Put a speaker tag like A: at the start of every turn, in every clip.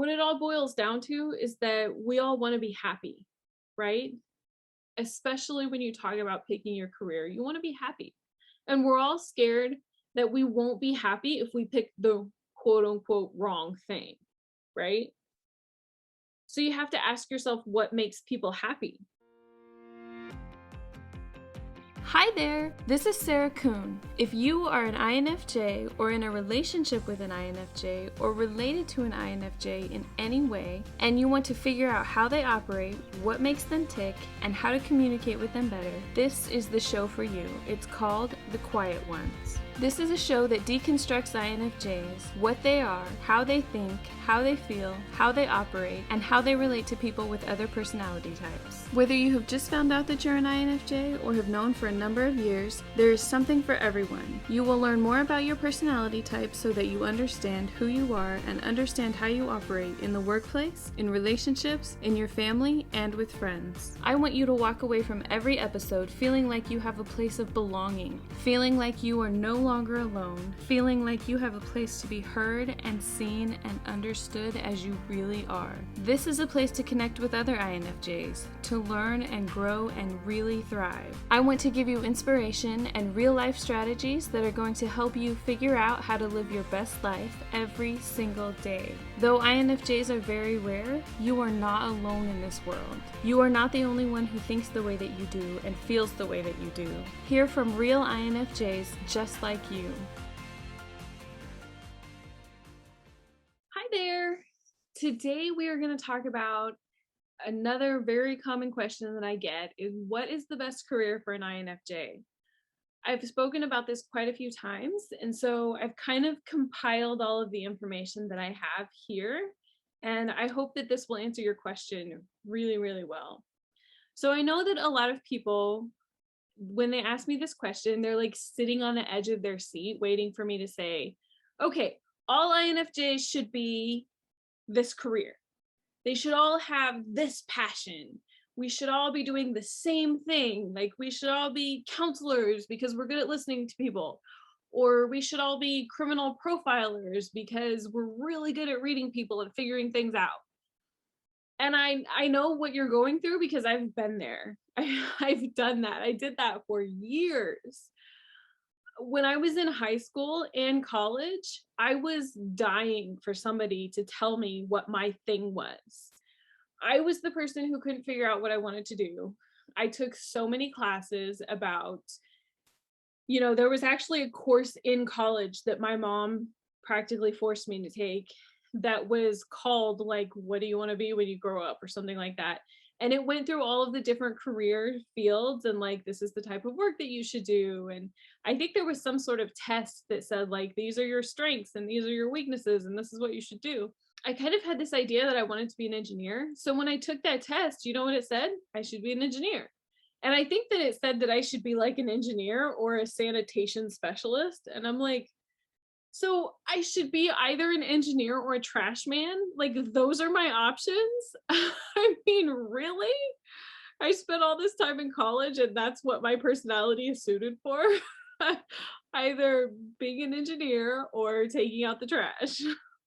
A: what it all boils down to is that we all want to be happy, right? Especially when you talk about picking your career, you want to be happy. And we're all scared that we won't be happy if we pick the quote unquote wrong thing, right? So you have to ask yourself what makes people happy.
B: Hi there, this is Sarah Kuhn. If you are an INFJ or in a relationship with an INFJ or related to an INFJ in any way, and you want to figure out how they operate, what makes them tick, and how to communicate with them better, this is the show for you. It's called The Quiet Ones. This is a show that deconstructs INFJs, what they are, how they think, how they feel, how they operate, and how they relate to people with other personality types. Whether you have just found out that you're an INFJ or have known for a number of years, there is something for everyone. You will learn more about your personality type so that you understand who you are and understand how you operate in the workplace, in relationships, in your family, and with friends. I want you to walk away from every episode feeling like you have a place of belonging, feeling like you are no longer alone, feeling like you have a place to be heard and seen and understood as you really are. This is a place to connect with other INFJs, to learn and grow and really thrive. I want to give you inspiration and real life strategies that are going to help you figure out how to live your best life every single day. Though INFJs are very rare, you are not alone in this world. You are not the only one who thinks the way that you do and feels the way that you do. Hear from real INFJs just like you.
A: Hi there. Today we are going to talk about another very common question that I get is, what is the best career for an INFJ? I've spoken about this quite a few times, and so I've kind of compiled all of the information that I have here, and I hope that this will answer your question really, really well. So I know that a lot of people, when they ask me this question, they're like sitting on the edge of their seat waiting for me to say, okay, all INFJs should be this career. They should all have this passion. We should all be doing the same thing. Like, we should all be counselors because we're good at listening to people. Or we should all be criminal profilers because we're really good at reading people and figuring things out. And I know what you're going through because I've been there. I've done that. I did that for years. When I was in high school and college, I was dying for somebody to tell me what my thing was. I was the person who couldn't figure out what I wanted to do. I took so many classes about, there was actually a course in college that my mom practically forced me to take that was called, like, what do you want to be when you grow up, or something like that. And it went through all of the different career fields and, like, this is the type of work that you should do. And I think there was some sort of test that said, like, these are your strengths and these are your weaknesses and this is what you should do. I kind of had this idea that I wanted to be an engineer. So when I took that test, you know what it said? I should be an engineer. And I think that it said that I should be like an engineer or a sanitation specialist. And I'm like, so I should be either an engineer or a trash man? Like, those are my options? I mean, really? I spent all this time in college and that's what my personality is suited for? Either being an engineer or taking out the trash.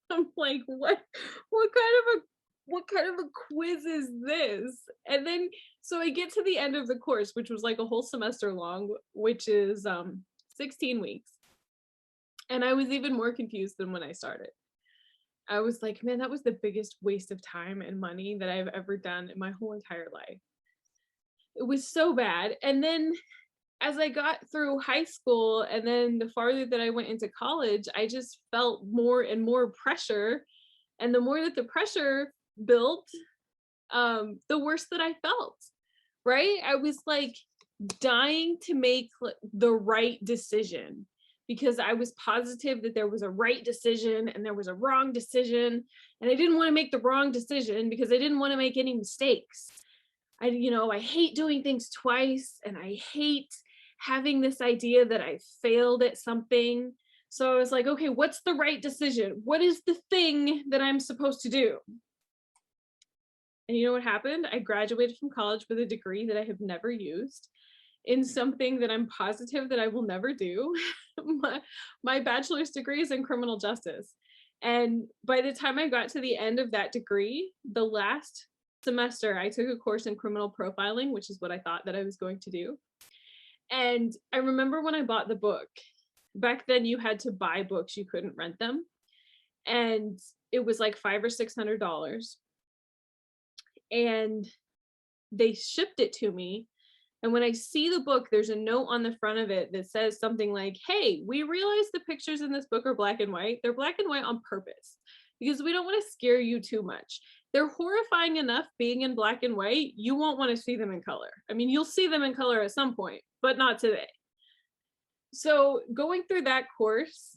A: I'm like, what kind of a quiz is this? And then, so I get to the end of the course, which was like a whole semester long, which is 16 weeks. And I was even more confused than when I started. I was like, man, that was the biggest waste of time and money that I've ever done in my whole entire life. It was so bad. And then as I got through high school and then the farther that I went into college, I just felt more and more pressure. And the more that the pressure built, the worse that I felt, right? I was like dying to make the right decision because I was positive that there was a right decision and there was a wrong decision. And I didn't want to make the wrong decision because I didn't want to make any mistakes. I hate doing things twice, and I hate having this idea that I failed at something. So I was like, okay, what's the right decision? What is the thing that I'm supposed to do? And you know what happened? I graduated from college with a degree that I have never used in something that I'm positive that I will never do. My bachelor's degree is in criminal justice. And by the time I got to the end of that degree, the last semester, I took a course in criminal profiling, which is what I thought that I was going to do. And I remember when I bought the book, back then you had to buy books, you couldn't rent them. And it was like $500 or $600. And they shipped it to me. And when I see the book, there's a note on the front of it that says something like, hey, we realize the pictures in this book are black and white. They're black and white on purpose because we don't want to scare you too much. They're horrifying enough being in black and white. You won't want to see them in color. I mean, you'll see them in color at some point, but not today. So going through that course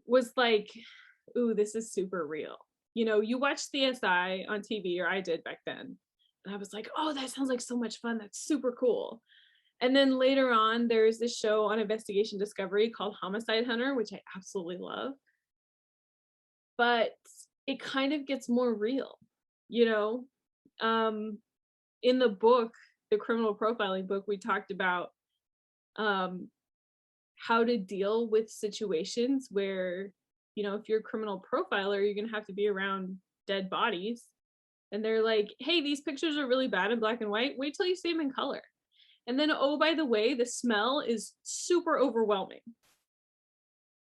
A: was like, ooh, this is super real. You know, you watch CSI on TV, or I did back then. And I was like, oh, that sounds like so much fun. That's super cool. And then later on, there's this show on Investigation Discovery called Homicide Hunter, which I absolutely love. But it kind of gets more real, you know? In the book, the criminal profiling book, we talked about how to deal with situations where, you know, if you're a criminal profiler, you're going to have to be around dead bodies. And they're like, hey, these pictures are really bad in black and white. Wait till you see them in color. And then, oh, by the way, the smell is super overwhelming.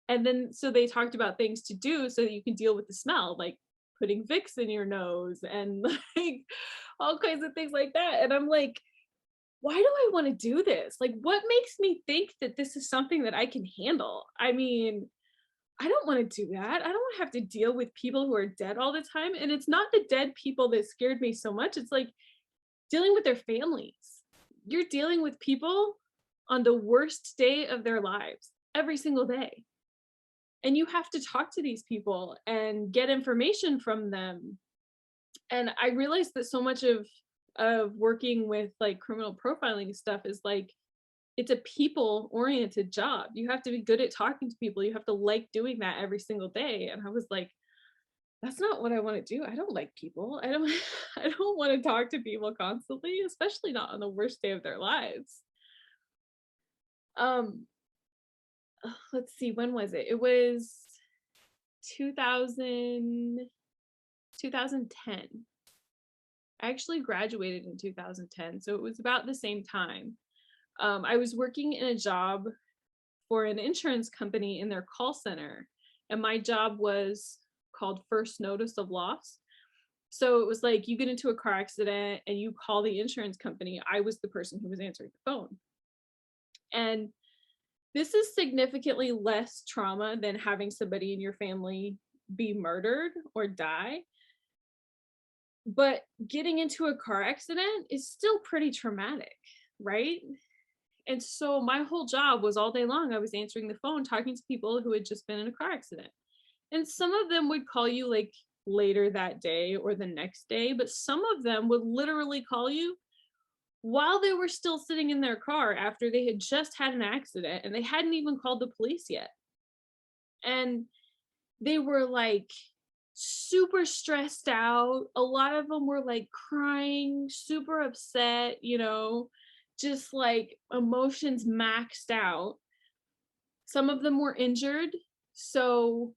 A: And then, so they talked about things to do so that you can deal with the smell, like putting Vicks in your nose and like all kinds of things like that. And I'm like, why do I want to do this? Like, what makes me think that this is something that I can handle? I mean, I don't want to do that. I don't want to have to deal with people who are dead all the time. And it's not the dead people that scared me so much. It's like dealing with their families. You're dealing with people on the worst day of their lives every single day. And you have to talk to these people and get information from them. And I realized that so much of working with like criminal profiling stuff is like, it's a people oriented job. You have to be good at talking to people. You have to like doing that every single day. And I was like, that's not what I want to do. I don't like people. I don't want to talk to people constantly, especially not on the worst day of their lives. Let's see, when was it? It was 2010. I actually graduated in 2010, so it was about the same time. I was working in a job for an insurance company in their call center, and my job was called First Notice of Loss. So it was like you get into a car accident and you call the insurance company. I was the person who was answering the phone. And this is significantly less trauma than having somebody in your family be murdered or die. But getting into a car accident is still pretty traumatic, right? And so my whole job was all day long, I was answering the phone, talking to people who had just been in a car accident. And some of them would call you like later that day or the next day, but some of them would literally call you while they were still sitting in their car after they had just had an accident and they hadn't even called the police yet. And they were like super stressed out. A lot of them were like crying, super upset, you know, just like emotions maxed out. Some of them were injured. So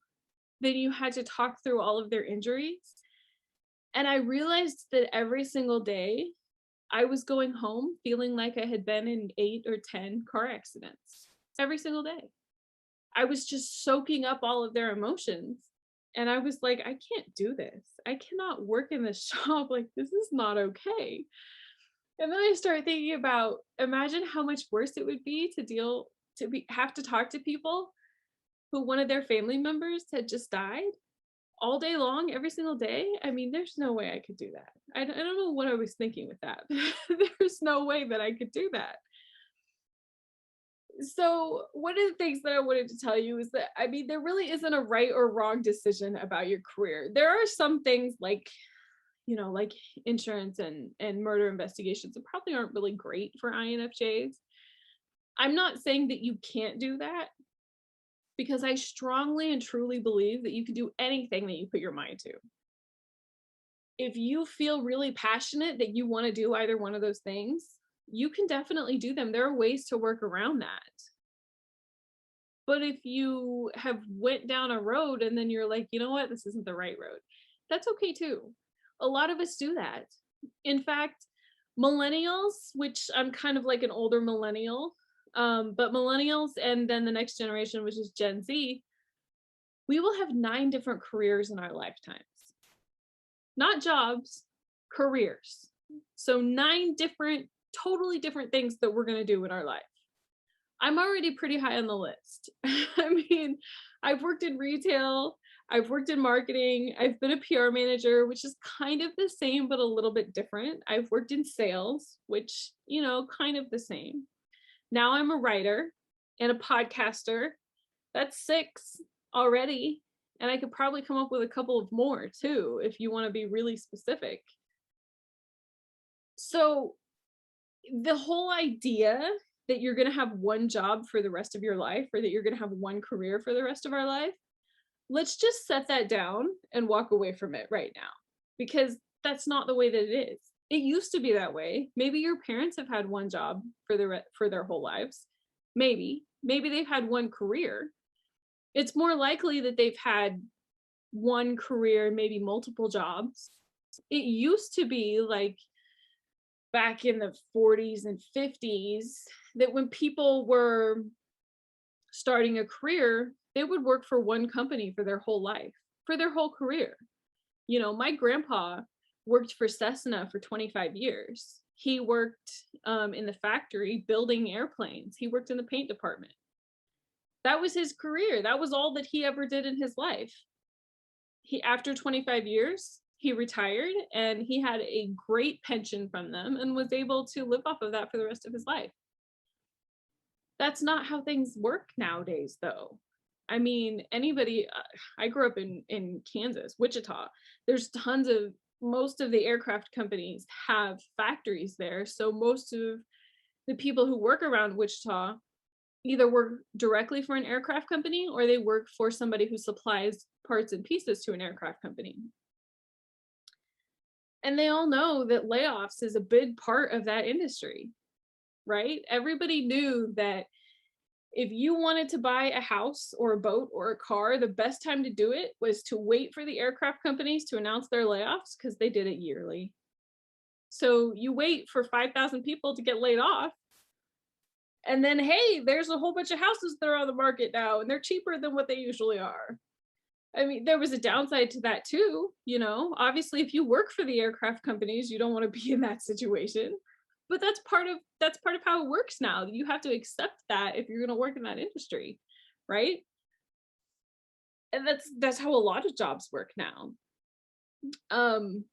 A: then you had to talk through all of their injuries. And I realized that every single day I was going home feeling like I had been in 8 or 10 car accidents every single day. I was just soaking up all of their emotions. And I was like, I can't do this. I cannot work in this job. Like, this is not okay. And then I started thinking about, imagine how much worse it would be to have to talk to people who one of their family members had just died all day long, every single day. I mean, there's no way I could do that. I don't know what I was thinking with that. There's no way that I could do that. So one of the things that I wanted to tell you is that, I mean, there really isn't a right or wrong decision about your career. There are some things like, you know, like insurance and murder investigations that probably aren't really great for INFJs. I'm not saying that you can't do that, because I strongly and truly believe that you can do anything that you put your mind to. If you feel really passionate that you want to do either one of those things, you can definitely do them. There are ways to work around that. But if you have went down a road and then you're like, you know what, this isn't the right road, that's okay too. A lot of us do that. In fact, millennials, which I'm kind of like an older millennial, but millennials and then the next generation, which is Gen Z, we will have 9 different careers in our lifetimes. Not jobs, careers. So 9 different, totally different things that we're going to do in our life. I'm already pretty high on the list. I mean, I've worked in retail, I've worked in marketing, I've been a PR manager, which is kind of the same, but a little bit different. I've worked in sales, which, kind of the same. Now I'm a writer and a podcaster. That's 6 already. And I could probably come up with a couple of more too, if you want to be really specific. So the whole idea that you're going to have one job for the rest of your life, or that you're going to have one career for the rest of our life, let's just set that down and walk away from it right now, because that's not the way that it is. It used to be that way. Maybe your parents have had one job for their whole lives. Maybe they've had one career. It's more likely that they've had one career, maybe multiple jobs. It used to be like back in the 40s and 50s that when people were starting a career, they would work for one company for their whole life, for their whole career. My grandpa worked for Cessna for 25 years. He worked in the factory building airplanes. He worked in the paint department. That was his career. That was all that he ever did in his life. After 25 years, he retired and he had a great pension from them and was able to live off of that for the rest of his life. That's not how things work nowadays, though. I mean, I grew up in Kansas, Wichita. There's most of the aircraft companies have factories there. So most of the people who work around Wichita either work directly for an aircraft company or they work for somebody who supplies parts and pieces to an aircraft company. And they all know that layoffs is a big part of that industry, right? Everybody knew that if you wanted to buy a house or a boat or a car, the best time to do it was to wait for the aircraft companies to announce their layoffs, because they did it yearly. So you wait for 5,000 people to get laid off. And then, hey, there's a whole bunch of houses that are on the market now, and they're cheaper than what they usually are. I mean, there was a downside to that too. Obviously, if you work for the aircraft companies, you don't want to be in that situation. But that's part of how it works now. You have to accept that if you're going to work in that industry, right? And that's how a lot of jobs work now. It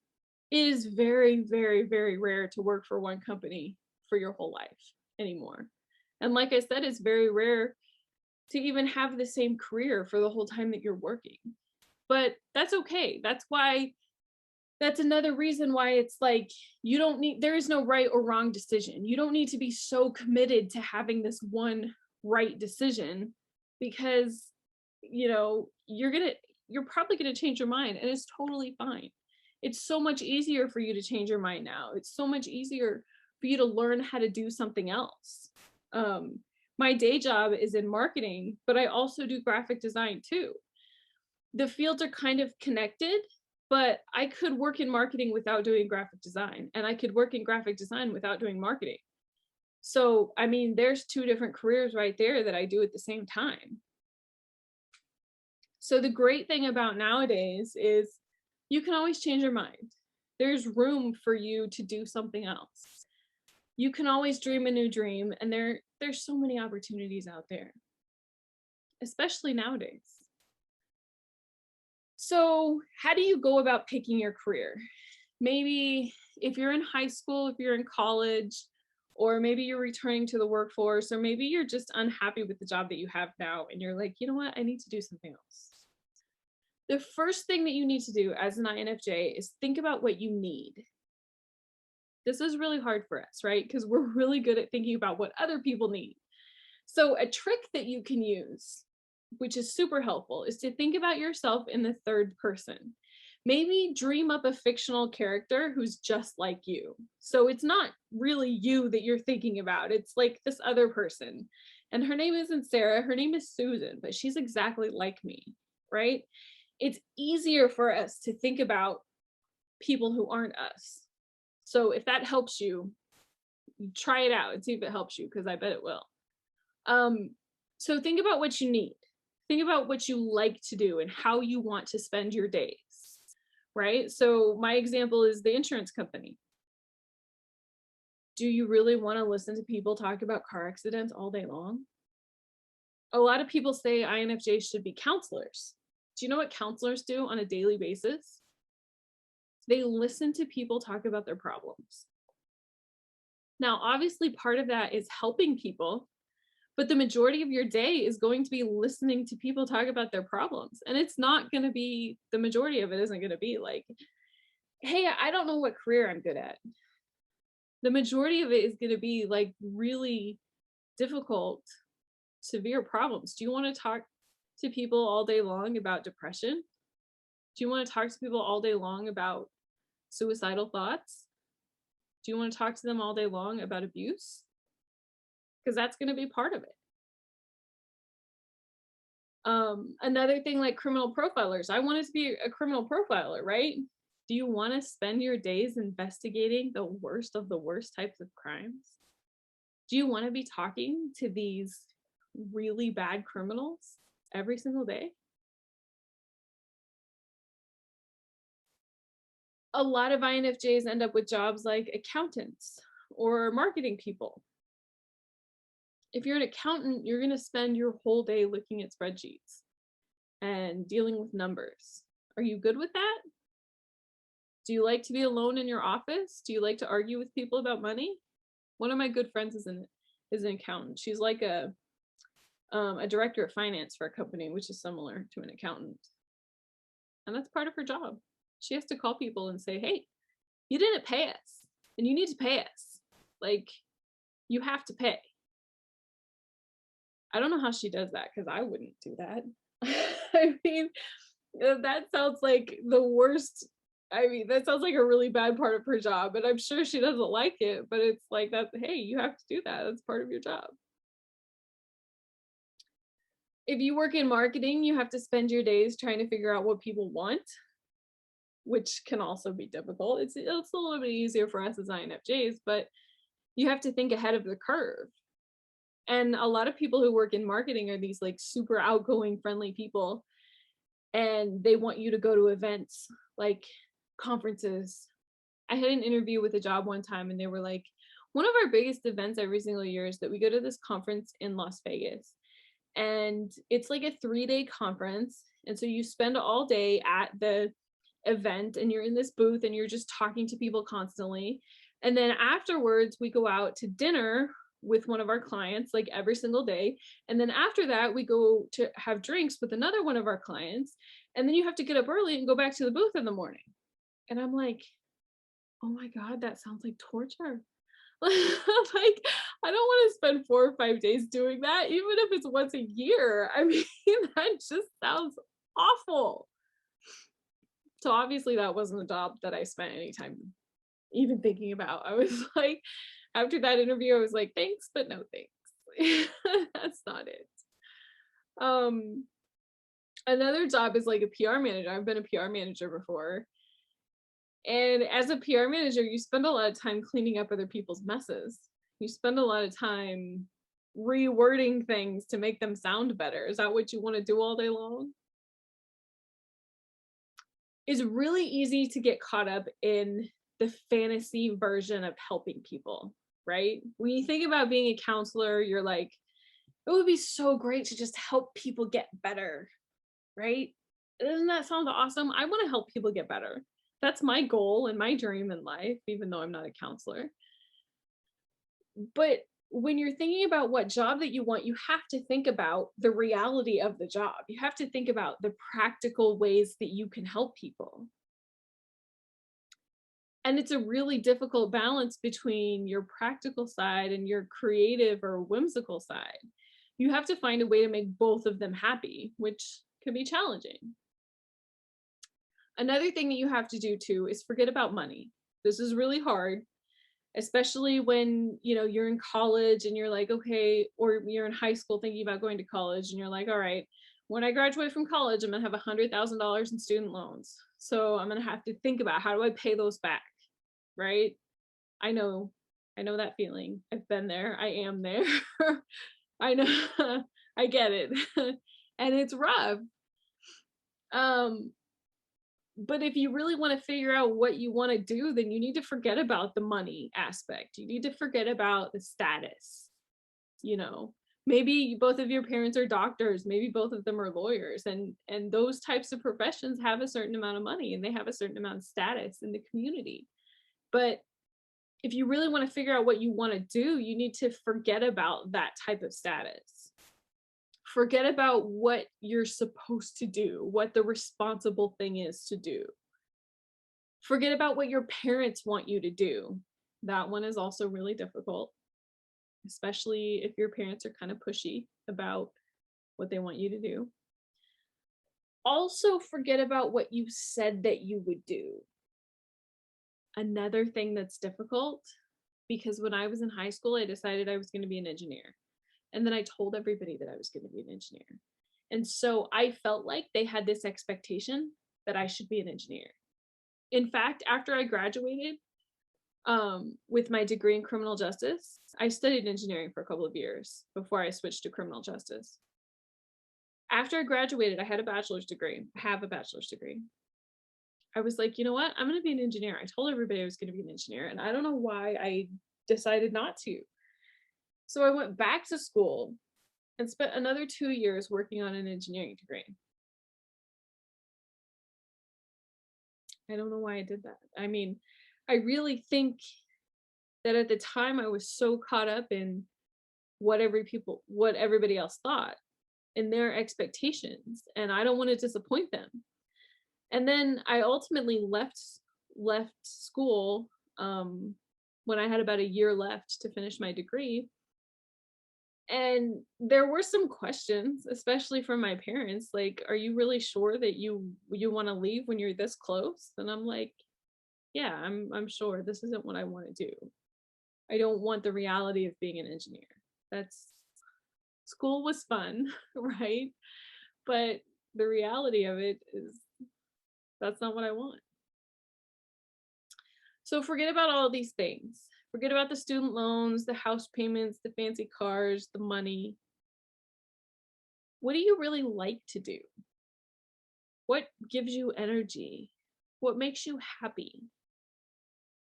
A: is very, very, very rare to work for one company for your whole life anymore. And like I said, it's very rare to even have the same career for the whole time that you're working. But that's okay. That's another reason why it's like, there is no right or wrong decision. You don't need to be so committed to having this one right decision, because, you're probably going to change your mind, and it's totally fine. It's so much easier for you to change your mind now. It's so much easier for you to learn how to do something else. My day job is in marketing, but I also do graphic design too. The fields are kind of connected, but I could work in marketing without doing graphic design, and I could work in graphic design without doing marketing. So, I mean, there's 2 different careers right there that I do at the same time. So the great thing about nowadays is you can always change your mind. There's room for you to do something else. You can always dream a new dream, and there's so many opportunities out there, especially nowadays. So how do you go about picking your career? Maybe if you're in high school, if you're in college, or maybe you're returning to the workforce, or maybe you're just unhappy with the job that you have now and you're like, you know what, I need to do something else. The first thing that you need to do as an INFJ is think about what you need. This is really hard for us, right? Because we're really good at thinking about what other people need. So a trick that you can use, which is super helpful, is to think about yourself in the third person. Maybe dream up a fictional character who's just like you. So it's not really you that you're thinking about. It's like this other person. And her name isn't Sarah, her name is Susan, but she's exactly like me, right? It's easier for us to think about people who aren't us. So if that helps you, try it out and see if it helps you, because I bet it will. So think about what you need. Think about what you like to do and how you want to spend your days, right? So my example is the insurance company. Do you really want to listen to people talk about car accidents all day long? A lot of people say INFJs should be counselors. Do you know what counselors do on a daily basis? They listen to people talk about their problems. Now, obviously, part of that is helping people, but the majority of your day is going to be listening to people talk about their problems. And it's not going to be, the majority of it isn't going to be like, hey, I don't know what career I'm good at. The majority of it is going to be like really difficult, severe problems. Do you want to talk to people all day long about depression? Do you want to talk to people all day long about suicidal thoughts? Do you want to talk to them all day long about abuse? Because that's going to be part of it. Another thing, like criminal profilers. I wanted to be a criminal profiler, right? Do you want to spend your days investigating the worst of the worst types of crimes? Do you want to be talking to these really bad criminals every single day? A lot of INFJs end up with jobs like accountants or marketing people. If you're an accountant, you're going to spend your whole day looking at spreadsheets and dealing with numbers. Are you good with that? Do you like to be alone in your office? Do you like to argue with people about money? One of my good friends is an accountant. She's like a director of finance for a company, which is similar to an accountant. And that's part of her job. She has to call people and say, hey, you didn't pay us and you need to pay us. Like, you have to pay. I don't know how she does that, because I wouldn't do that. I mean, that sounds like the worst. I mean, that sounds like a really bad part of her job, and I'm sure she doesn't like it, but it's like that, hey, you have to do that. That's part of your job. If you work in marketing, you have to spend your days trying to figure out what people want, which can also be difficult. It's a little bit easier for us as INFJs, but you have to think ahead of the curve. And a lot of people who work in marketing are these like super outgoing, friendly people. And they want you to go to events like conferences. I had an interview with a job one time and they were like, one of our biggest events every single year is that we go to this conference in Las Vegas. And it's like a 3-day conference. And so you spend all day at the event and you're in this booth and you're just talking to people constantly. And then afterwards, we go out to dinner with one of our clients like every single day. And then after that, we go to have drinks with another one of our clients. And then you have to get up early and go back to the booth in the morning. And I'm like, oh my God, that sounds like torture. Like, I don't want to spend 4 or 5 days doing that, even if it's once a year. I mean, that just sounds awful. So obviously that wasn't a job that I spent any time even thinking about. I was like, after that interview, I was like, thanks, but no thanks. That's not it. Another job is like a PR manager. I've been a PR manager before. And as a PR manager, you spend a lot of time cleaning up other people's messes. You spend a lot of time rewording things to make them sound better. Is that what you want to do all day long? It's really easy to get caught up in the fantasy version of helping people, right? When you think about being a counselor, you're like, it would be so great to just help people get better, right? Doesn't that sound awesome? I want to help people get better. That's my goal and my dream in life, even though I'm not a counselor. But when you're thinking about what job that you want, you have to think about the reality of the job. You have to think about the practical ways that you can help people. And it's a really difficult balance between your practical side and your creative or whimsical side. You have to find a way to make both of them happy, which can be challenging. Another thing that you have to do too is forget about money. This is really hard especially when, you're in college and you're like, okay, or you're in high school thinking about going to college and you're like, all right, when I graduate from college, I'm going to have $100,000 in student loans. So I'm going to have to think about, how do I pay those back? Right? I know, I know that feeling. I've been there. I am there. I know. I get it. And it's rough. But if you really want to figure out what you want to do, then you need to forget about the money aspect. You need to forget about the status. You know, maybe both of your parents are doctors, maybe both of them are lawyers, and those types of professions have a certain amount of money and they have a certain amount of status in the community. But if you really want to figure out what you want to do, you need to forget about that type of status. Forget about what you're supposed to do, what the responsible thing is to do. Forget about what your parents want you to do. That one is also really difficult, especially if your parents are kind of pushy about what they want you to do. Also, forget about what you said that you would do. Another thing that's difficult, because when I was in high school, I decided I was going to be an engineer. And then I told everybody that I was going to be an engineer. And so I felt like they had this expectation that I should be an engineer. In fact, after I graduated with my degree in criminal justice, I studied engineering for a couple of years before I switched to criminal justice. After I graduated, I had a bachelor's degree. I have a bachelor's degree. I was like, you know what? I'm going to be an engineer. I told everybody I was going to be an engineer, and I don't know why I decided not to. So I went back to school and spent another 2 years working on an engineering degree. I don't know why I did that. I mean, I really think that at the time I was so caught up in what everybody else thought, in their expectations, and I don't want to disappoint them. And then I ultimately left school when I had about a year left to finish my degree. And there were some questions, especially from my parents, like, are you really sure that you want to leave when you're this close? And I'm like, yeah, I'm sure this isn't what I want to do. I don't want the reality of being an engineer. School was fun, right? But the reality of it is that's not what I want. So forget about all of these things. Forget about the student loans, the house payments, the fancy cars, the money. What do you really like to do? What gives you energy? What makes you happy?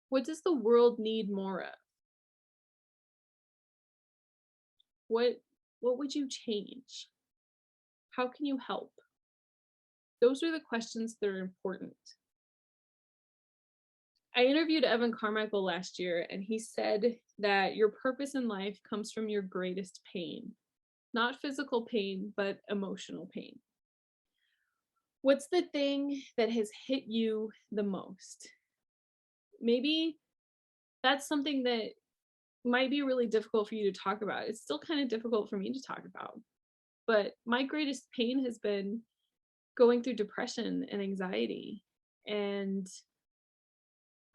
A: What does the world need more of? What would you change? How can you help? Those are the questions that are important. I interviewed Evan Carmichael last year, and he said that your purpose in life comes from your greatest pain. Not physical pain, but emotional pain. What's the thing that has hit you the most? Maybe that's something that might be really difficult for you to talk about. It's still kind of difficult for me to talk about. But my greatest pain has been going through depression and anxiety and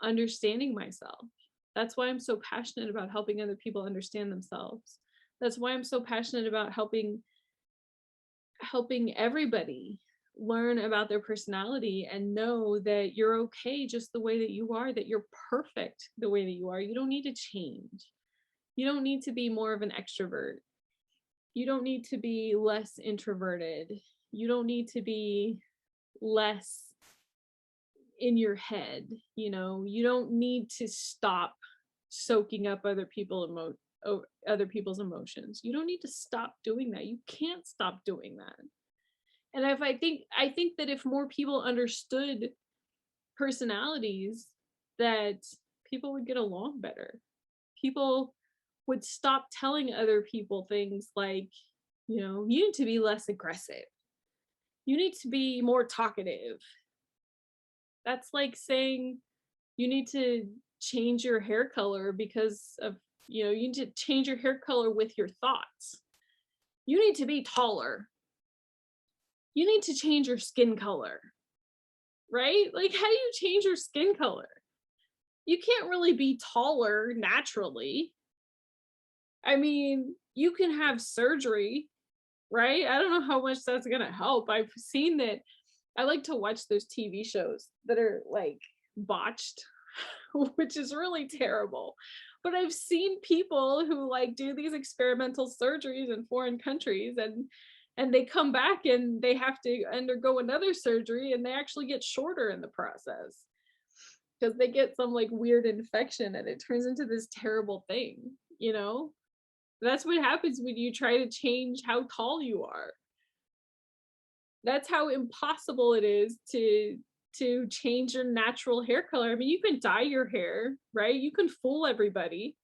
A: understanding myself. That's why I'm so passionate about helping other people understand themselves. That's why I'm so passionate about helping everybody learn about their personality and know that you're okay just the way that you are, that you're perfect the way that you are. You don't need to change. You don't need to be more of an extrovert. You don't need to be less introverted. You don't need to be less in your head. You don't need to stop soaking up other people's emotions. You don't need to stop doing that. You can't stop doing that. And I think that if more people understood personalities, that people would get along better. People would stop telling other people things like, you need to be less aggressive. You need to be more talkative. That's like saying you need to change your hair color because of, you need to change your hair color with your thoughts. You need to be taller. You need to change your skin color, right? Like, how do you change your skin color? You can't really be taller naturally. I mean, you can have surgery, right? I don't know how much that's going to help. I've seen that. I like to watch those TV shows that are like botched, which is really terrible. But I've seen people who like do these experimental surgeries in foreign countries, and they come back and they have to undergo another surgery, and they actually get shorter in the process because they get some like weird infection and it turns into this terrible thing, you know? That's what happens when you try to change how tall you are. That's how impossible it is to change your natural hair color. I mean, you can dye your hair, right? You can fool everybody.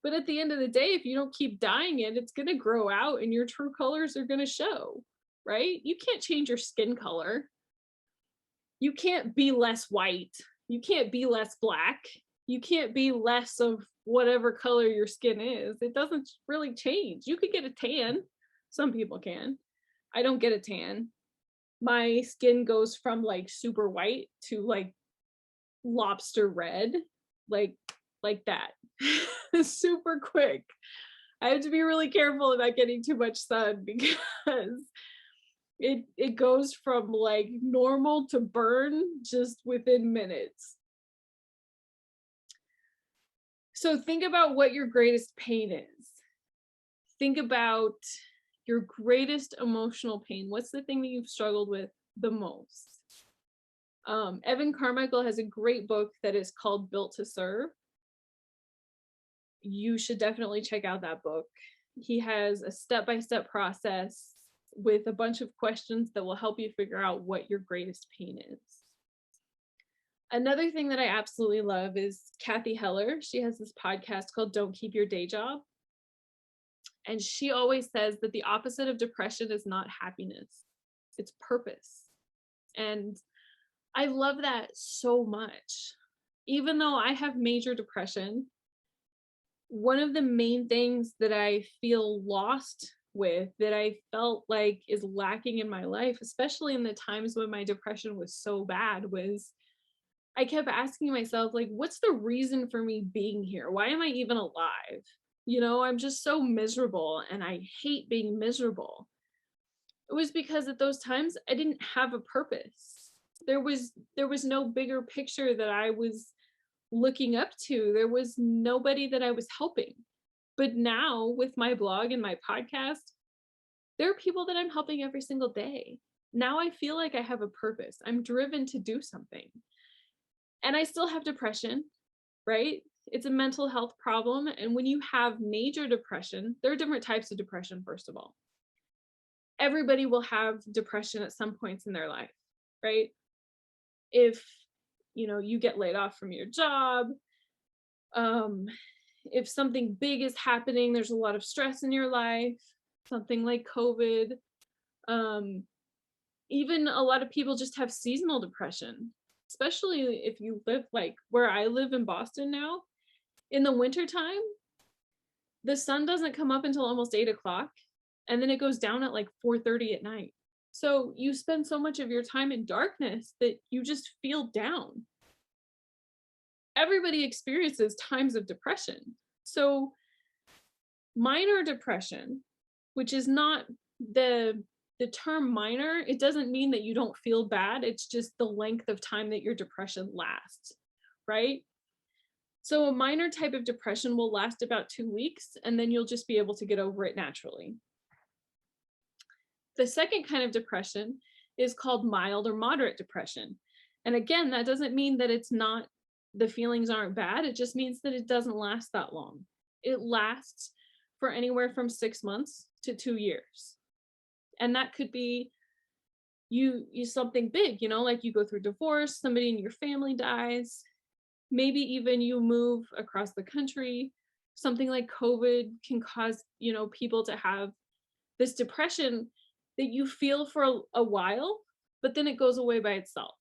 A: But at the end of the day, if you don't keep dyeing it, it's going to grow out and your true colors are going to show, right? You can't change your skin color. You can't be less white. You can't be less black. You can't be less of whatever color your skin is. It doesn't really change. You could get a tan. Some people can. I don't get a tan. My skin goes from like super white to like lobster red, like that. Super quick. I have to be really careful about getting too much sun because it goes from like normal to burn just within minutes. So think about what your greatest pain is. Think about your greatest emotional pain. What's the thing that you've struggled with the most? Evan Carmichael has a great book that is called Built to Serve. You should definitely check out that book. He has a step-by-step process with a bunch of questions that will help you figure out what your greatest pain is. Another thing that I absolutely love is Cathy Heller. She has this podcast called Don't Keep Your Day Job. And she always says that the opposite of depression is not happiness, it's purpose. And I love that so much. Even though I have major depression, one of the main things that I feel lost with, that I felt like is lacking in my life, especially in the times when my depression was so bad, was I kept asking myself, like, what's the reason for me being here? Why am I even alive? You know, I'm just so miserable and I hate being miserable. It was because at those times I didn't have a purpose. There was no bigger picture that I was looking up to. There was nobody that I was helping. But now with my blog and my podcast, there are people that I'm helping every single day. Now I feel like I have a purpose. I'm driven to do something. And I still have depression, right? It's a mental health problem. And when you have major depression, there are different types of depression, first of all. Everybody will have depression at some points in their life, right? If you get laid off from your job, if something big is happening, there's a lot of stress in your life, something like COVID. Even a lot of people just have seasonal depression, especially if you live like where I live in Boston now. In the wintertime, the sun doesn't come up until almost 8 o'clock, and then it goes down at like 4:30 at night. So you spend so much of your time in darkness that you just feel down. Everybody experiences times of depression. So minor depression, which is not the term minor, it doesn't mean that you don't feel bad. It's just the length of time that your depression lasts, right? So a minor type of depression will last about 2 weeks, and then you'll just be able to get over it naturally. The second kind of depression is called mild or moderate depression. And again, that doesn't mean that the feelings aren't bad. It just means that it doesn't last that long. It lasts for anywhere from 6 months to 2 years. And that could be you something big, like you go through divorce, somebody in your family dies, maybe even you move across the country. Something like COVID can cause, people to have this depression that you feel for a while, but then it goes away by itself.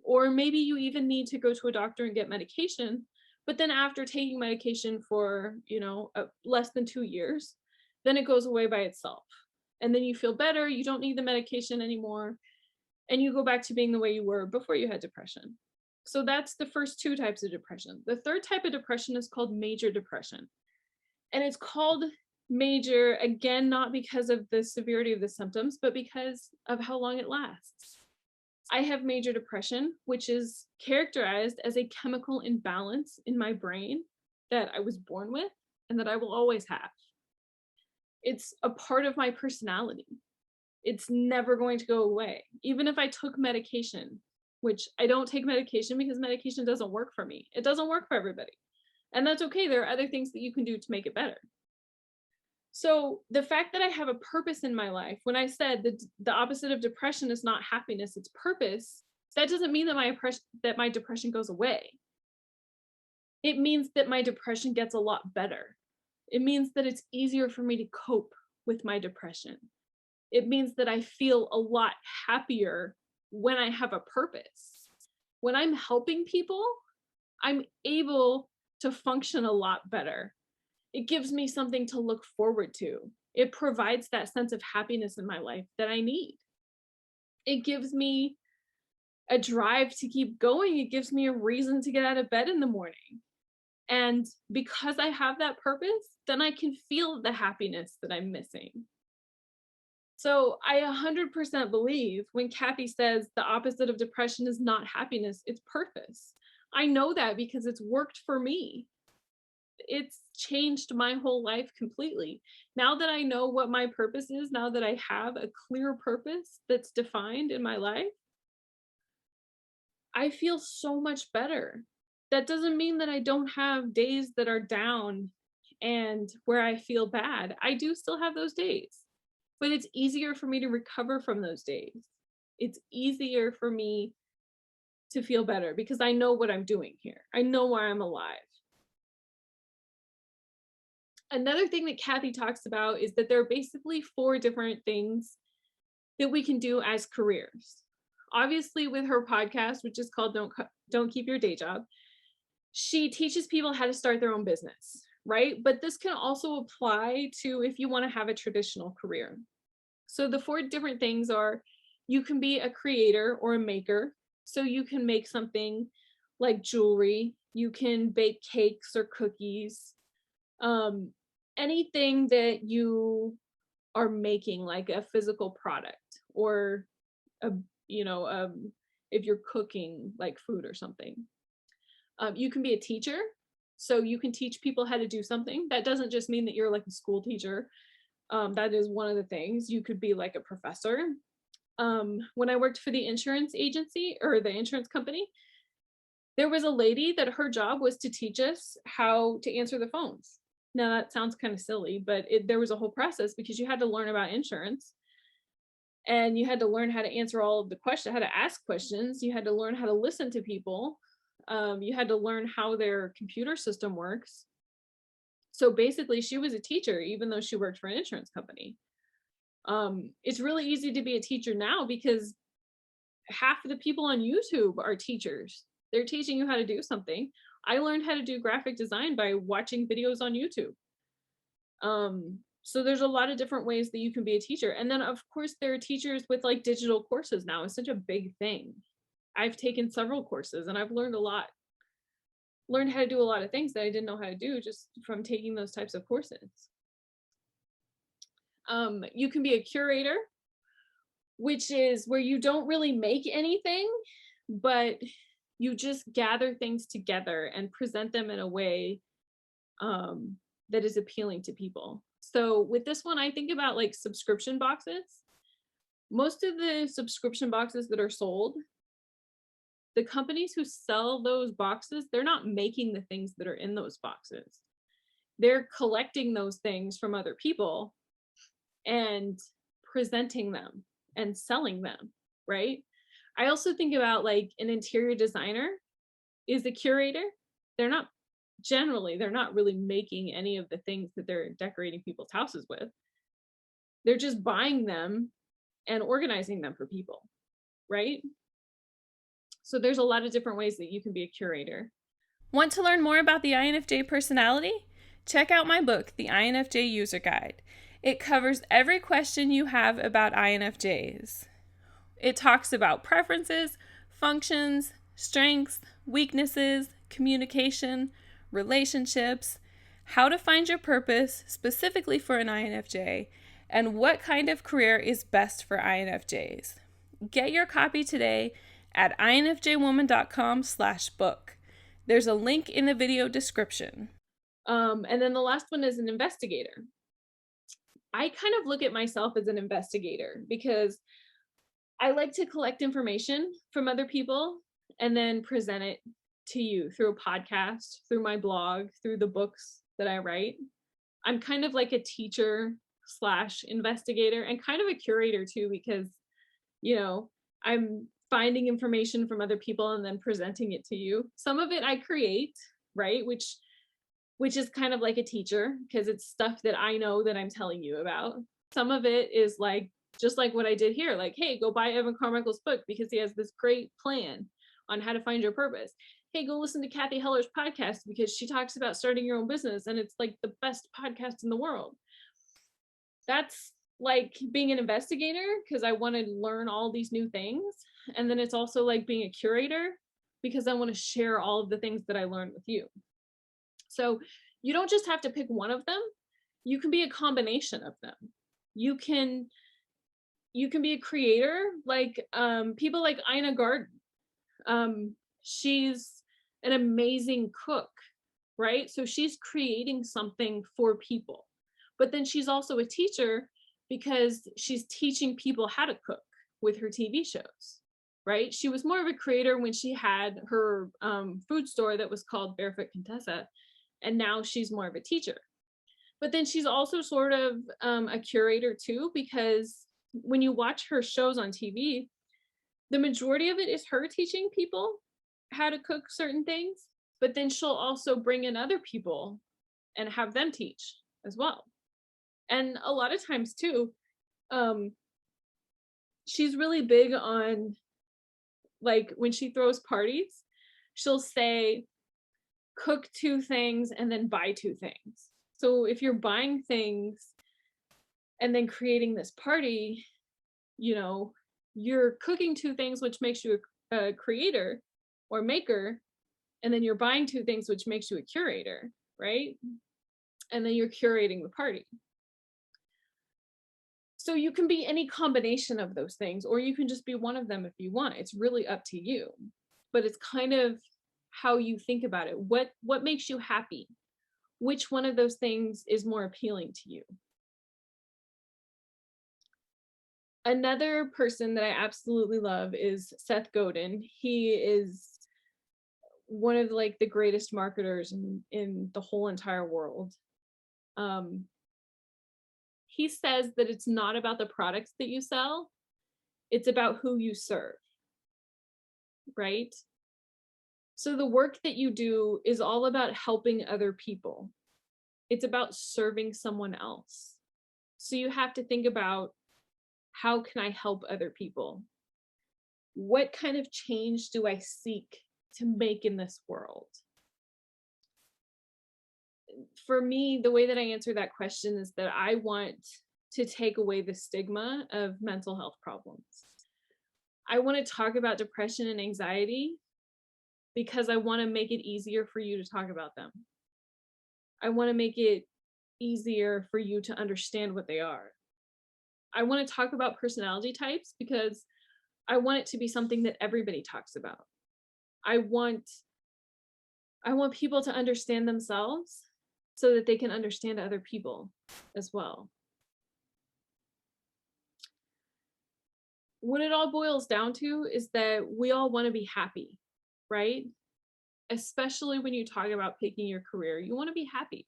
A: Or maybe you even need to go to a doctor and get medication, but then after taking medication for, less than 2 years, then it goes away by itself. And then you feel better, you don't need the medication anymore, and you go back to being the way you were before you had depression. So that's the first two types of depression. The third type of depression is called major depression. And it's called major, again, not because of the severity of the symptoms, but because of how long it lasts. I have major depression, which is characterized as a chemical imbalance in my brain that I was born with and that I will always have. It's a part of my personality. It's never going to go away. Even if I took medication, which I don't take medication because medication doesn't work for me. It doesn't work for everybody. And that's okay. There are other things that you can do to make it better. So the fact that I have a purpose in my life, when I said that the opposite of depression is not happiness, it's purpose, that doesn't mean that my depression goes away. It means that my depression gets a lot better. It means that it's easier for me to cope with my depression. It means that I feel a lot happier when I have a purpose. When I'm helping people, I'm able to function a lot better. It gives me something to look forward to. It provides that sense of happiness in my life that I need. It gives me a drive to keep going. It gives me a reason to get out of bed in the morning. And because I have that purpose, then I can feel the happiness that I'm missing. So I 100% believe when Cathy says the opposite of depression is not happiness, it's purpose. I know that because it's worked for me. It's changed my whole life completely. Now that I know what my purpose is, now that I have a clear purpose that's defined in my life, I feel so much better. That doesn't mean that I don't have days that are down and where I feel bad. I do still have those days, but it's easier for me to recover from those days. It's easier for me to feel better because I know what I'm doing here. I know why I'm alive. Another thing that Cathy talks about is that there are basically 4 different things that we can do as careers. Obviously, with her podcast, which is called Don't Keep Your Day Job, she teaches people how to start their own business, right? But this can also apply to if you want to have a traditional career. So the 4 different things are, you can be a creator or a maker. So you can make something like jewelry, you can bake cakes or cookies, anything that you are making, like a physical product, or if you're cooking like food or something. You can be a teacher, so you can teach people how to do something. That doesn't just mean that you're like a school teacher. That is one of the things. You could be like a professor. When I worked for the insurance agency or the insurance company, there was a lady that her job was to teach us how to answer the phones. Now that sounds kind of silly, but there was a whole process because you had to learn about insurance and you had to learn how to answer all of the questions, how to ask questions. You had to learn how to listen to people. You had to learn how their computer system works. So basically she was a teacher, even though she worked for an insurance company. It's really easy to be a teacher now because half of the people on YouTube are teachers. They're teaching you how to do something. I learned how to do graphic design by watching videos on YouTube. So there's a lot of different ways that you can be a teacher. And then of course there are teachers with like digital courses now. It's such a big thing. I've taken several courses and I've learned a lot. Learned how to do a lot of things that I didn't know how to do just from taking those types of courses. You can be a curator, which is where you don't really make anything, but you just gather things together and present them in a way that is appealing to people. So with this one, I think about like subscription boxes. Most of the subscription boxes that are sold, the companies who sell those boxes, they're not making the things that are in those boxes. They're collecting those things from other people and presenting them and selling them, right? I also think about like an interior designer is a curator. They're not really making any of the things that they're decorating people's houses with. They're just buying them and organizing them for people, right? So there's a lot of different ways that you can be a curator.
B: Want to learn more about the INFJ personality? Check out my book, The INFJ User Guide. It covers every question you have about INFJs. It talks about preferences, functions, strengths, weaknesses, communication, relationships, how to find your purpose specifically for an INFJ, and what kind of career is best for INFJs. Get your copy today at infjwoman.com/book. There's a link in the video description.
A: And then the last one is an investigator. I kind of look at myself as an investigator because I like to collect information from other people and then present it to you through a podcast, through my blog, through the books that I write. I'm kind of like a teacher / investigator and kind of a curator too, because, I'm finding information from other people and then presenting it to you. Some of it I create, right? Which is kind of like a teacher because it's stuff that I know that I'm telling you about. Some of it is like, just like what I did here, like, hey, go buy Evan Carmichael's book because he has this great plan on how to find your purpose. Hey, go listen to Cathy Heller's podcast because she talks about starting your own business and it's like the best podcast in the world. That's like being an investigator because I want to learn all these new things. And then it's also like being a curator because I want to share all of the things that I learned with you. So you don't just have to pick one of them. You can be a combination of them. You can be a creator, like people like Ina Garten. She's an amazing cook, right? So she's creating something for people. But then she's also a teacher because she's teaching people how to cook with her TV shows, right? She was more of a creator when she had her food store that was called Barefoot Contessa, and now she's more of a teacher. But then she's also sort of a curator too, because when you watch her shows on TV, the majority of it is her teaching people how to cook certain things, but then she'll also bring in other people and have them teach as well. And a lot of times too, she's really big on, like, when she throws parties, she'll say, cook 2 things and then buy 2 things. So if you're buying things and then creating this party, you're cooking 2 things, which makes you a creator or maker, and then you're buying 2 things, which makes you a curator, right? And then you're curating the party. So you can be any combination of those things, or you can just be one of them if you want. It's really up to you. But it's kind of how you think about it. What makes you happy? Which one of those things is more appealing to you? Another person that I absolutely love is Seth Godin. He is one of like the greatest marketers in the whole entire world. He says that it's not about the products that you sell, it's about who you serve, right? So the work that you do is all about helping other people. It's about serving someone else. So you have to think about, how can I help other people? What kind of change do I seek to make in this world? For me, the way that I answer that question is that I want to take away the stigma of mental health problems. I want to talk about depression and anxiety because I want to make it easier for you to talk about them. I want to make it easier for you to understand what they are. I want to talk about personality types because I want it to be something that everybody talks about. I want people to understand themselves so that they can understand other people as well. What it all boils down to is that we all want to be happy, right? Especially when you talk about picking your career, you want to be happy.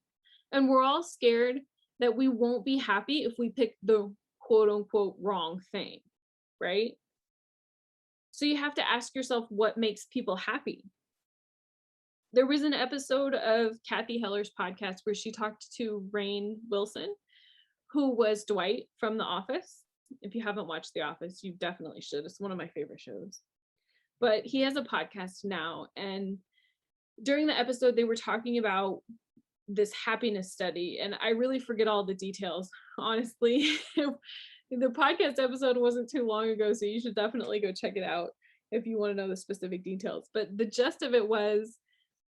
A: And we're all scared that we won't be happy if we pick the quote unquote wrong thing, right? So you have to ask yourself, what makes people happy? There was an episode of Cathy Heller's podcast where she talked to Rainn Wilson, who was Dwight from The Office. If you haven't watched The Office, you definitely should. It's one of my favorite shows. But he has a podcast now, and during the episode, they were talking about this happiness study, and I really forget all the details, honestly. The podcast episode wasn't too long ago, so you should definitely go check it out. if you want to know the specific details. But the gist of it was,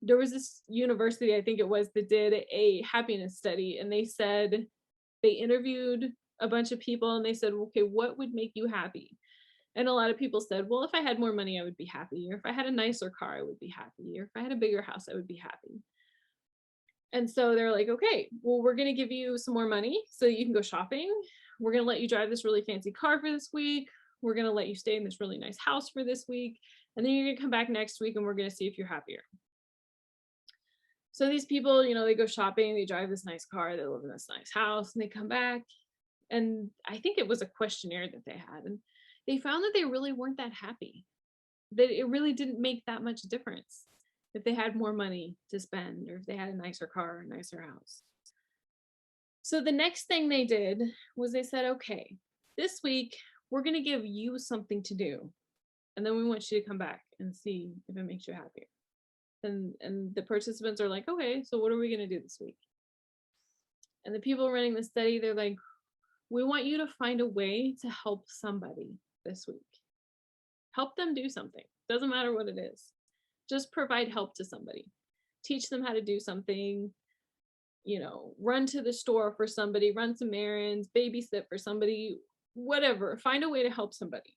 A: there was this university, I think it was, that did a happiness study, and they said, they interviewed a bunch of people and they said, okay, what would make you happy? And a lot of people said, well, if I had more money, I would be happy. Or if I had a nicer car, I would be happy. Or if I had a bigger house, I would be happy. And so they're like, okay, well, we're going to give you some more money so that you can go shopping. We're going to let you drive this really fancy car for this week. We're going to let you stay in this really nice house for this week. And then you're going to come back next week and we're going to see if you're happier. So these people, you know, they go shopping, they drive this nice car, they live in this nice house, and they come back. And I think it was a questionnaire that they had. And they found that they really weren't that happy, that it really didn't make that much difference if they had more money to spend or if they had a nicer car or a nicer house. So the next thing they did was they said, okay, this week we're going to give you something to do. And then we want you to come back and see if it makes you happier. And the participants are like, okay, so what are we going to do this week? And the people running the study, they're like, we want you to find a way to help somebody this week. Help them do something. Doesn't matter what it is. Just provide help to somebody. Teach them how to do something, you know, run to the store for somebody, run some errands, babysit for somebody, whatever. Find a way to help somebody.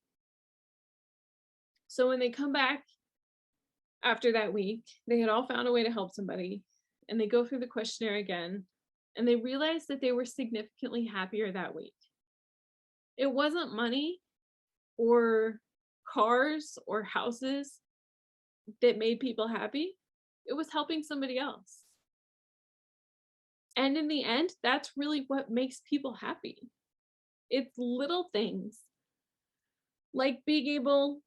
A: So when they come back after that week, they had all found a way to help somebody, and they go through the questionnaire again, and they realized that they were significantly happier that week. It wasn't money or cars or houses that made people happy. It was helping somebody else. And in the end, that's really what makes people happy. It's little things like being able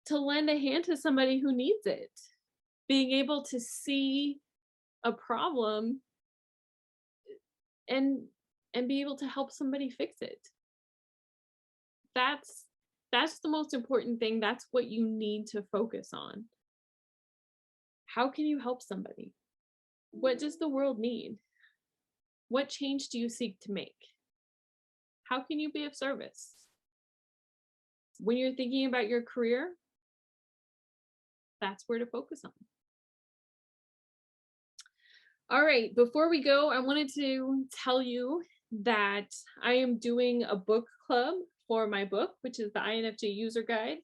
A: to lend a hand to somebody who needs it, being able to see a problem and be able to help somebody fix it. That's the most important thing. That's what you need to focus on. How can you help somebody? What does the world need? What change do you seek to make? How can you be of service? When you're thinking about your career, that's where to focus on. All right, before we go, I wanted to tell you that I am doing a book club for my book, which is the INFJ User Guide.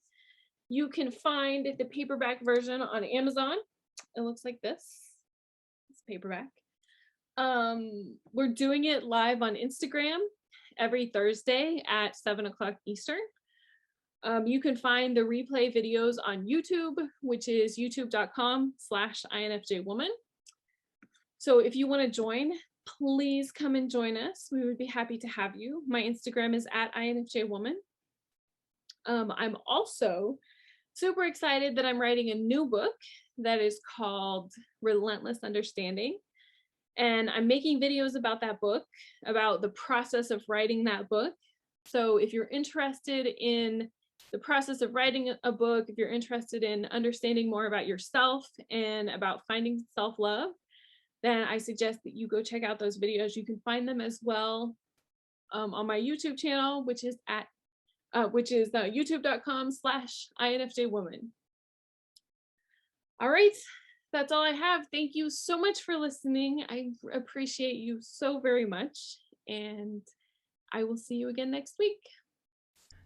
A: You can find the paperback version on Amazon. It looks like this. It's paperback. We're doing it live on Instagram every Thursday at 7:00 Eastern. You can find the replay videos on YouTube, which is youtube.com/INFJwoman. So if you want to join, please come and join us. We would be happy to have you. My Instagram is @INFJwoman. I'm also super excited that I'm writing a new book that is called Relentless Understanding. And I'm making videos about that book, about the process of writing that book. So if you're interested in the process of writing a book, if you're interested in understanding more about yourself and about finding self-love, then I suggest that you go check out those videos. You can find them as well on my YouTube channel, which is youtube.com/INFJwoman. All right, that's all I have. Thank you so much for listening. I appreciate you so very much, and I will see you again next week.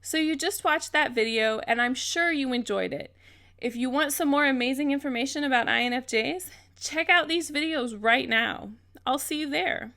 B: So you just watched that video, and I'm sure you enjoyed it. If you want some more amazing information about INFJs, check out these videos right now. I'll see you there.